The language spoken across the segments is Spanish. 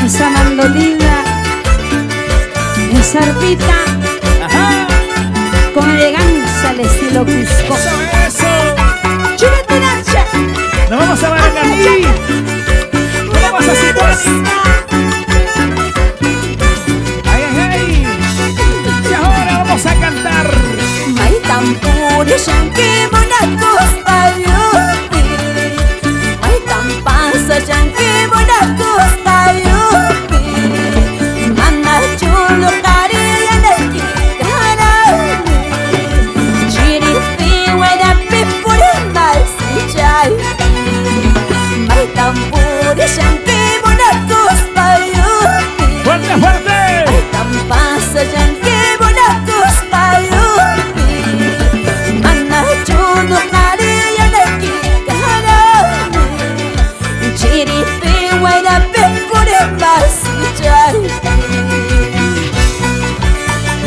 esa mandolina, esa arpita, Ajá. con elegancia al estilo Cusco. Eso. ¡Chúrate, Nacha! Nos vamos a bailar aquí. Nos vamos a situar. Ay, ay, ay. Y ahora vamos a cantar. May tampuri siyang kimunako tayo'y May tampasa siyang kimunako tayo'y Manachulo kariya na kikarami Chiripiwa na pipuri masijay May tampuri siyang kimunako tayo'y Fuerte, fuerte. May tampasa siyang kimunako tayo'y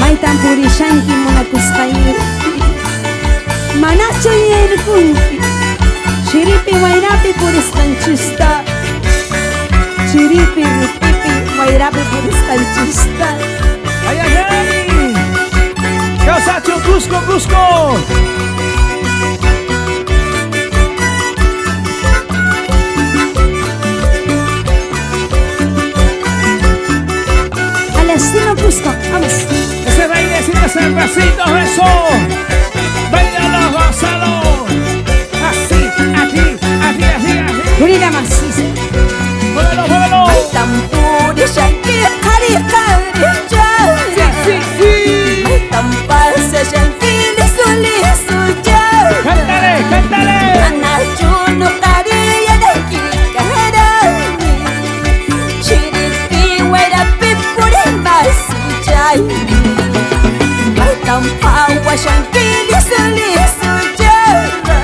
May tampuri shanki muna kuskayo Manacho y el kunti Chiripi wairapi puristanchista Chiripi ripipi wairapi puristanchista Ay, ay, ay. Causacho, Cusco, Cusco. Al estilo Cusco, vamos. Ese bailecito, ese pasito, eso. Bailalo, gózalo. Así, aquí, así, así, así. Unida maciza Muévelo, muévelo. May tampuri shanki kari kari jaya Sí, sí. May tampasa shanki lisu lisu jaya Cántale, cántale. Anachuno kariya na kikarami Chiripi waira pipuri masijay May tampawa siyang lisu-lisu jaya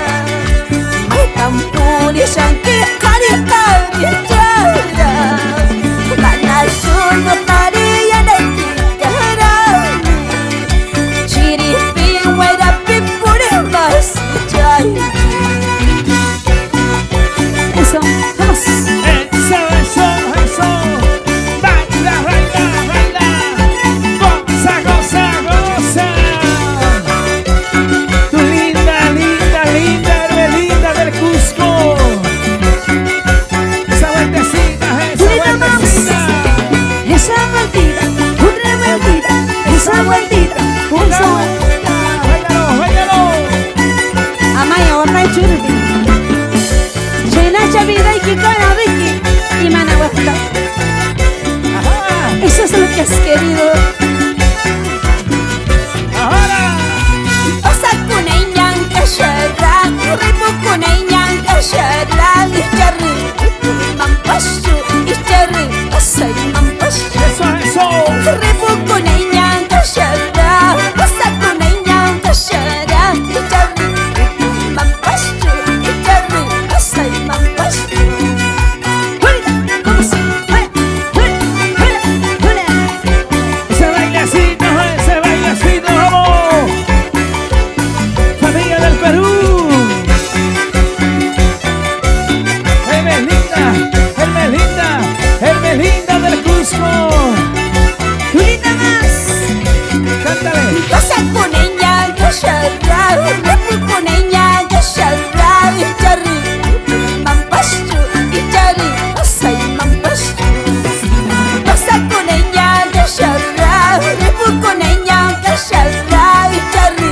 May tampuri siyang kikari-kari jaya Anachuno kariya na kikarami Chiripi waira pipuri masijay Eso, vamos. Eso, eso, eso. Baila, baila, baila. Goza, goza, goza. Tu linda, linda, linda, Hermelinda del Cusco. Esa vueltecita, esa Unida más. vueltecita. Esa vueltita, otra vueltita, esa vueltita, Una esa vueltita. Bailalo, bailalo. Amaya, otra churbi. Chena chavida y kikara Ricky y mana vuelta. Ajá. Eso es lo que has querido. Ahora. Osa kunay niyang kasyarang, ripo kunay niyang kasyarang, ichari, mampasyo, ichari, asay mampasyo. Eso, eso. Ripo kunay niyang kasyarang, osa kunay niyang kasyarang, ichari, mampasyo, ichari, asay mampasyo. Hulita, vamos, hula, hula, hula, hula. Ese bailecito, vamos. Familia del Perú. Hermelinda, Hermelinda, Hermelinda del Cusco. Hulita más. Cántale. Basta kunay niyang kasyarang, ripo kunay niyang kasyarang, ichari, mampasyo, ichari, asay mampasyo. Basta kunay niyang kasyarang, ripo kunay niyang kasyarang, ichari,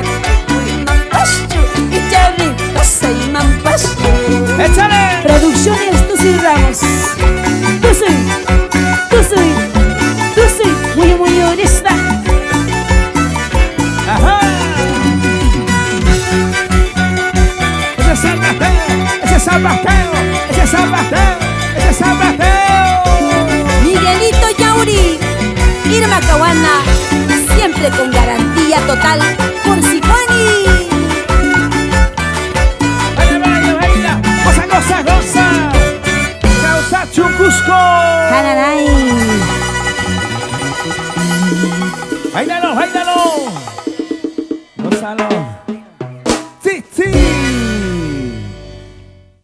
mampasyo, ichari, asay mampasyo. Échale. Producciones Tusi Ramos. Tusi, muy honesta. Ajá. Ese es Salvateo, ese es Salvateo, ese es Salvateo, ese es Salvateo. Miguelito Yauri, Irma Caguana, siempre con garantía total por Sifani. Baila, baila, baila. Goza, goza, goza. Causacho, Cusco. Jararay. Bailalo, bailalo.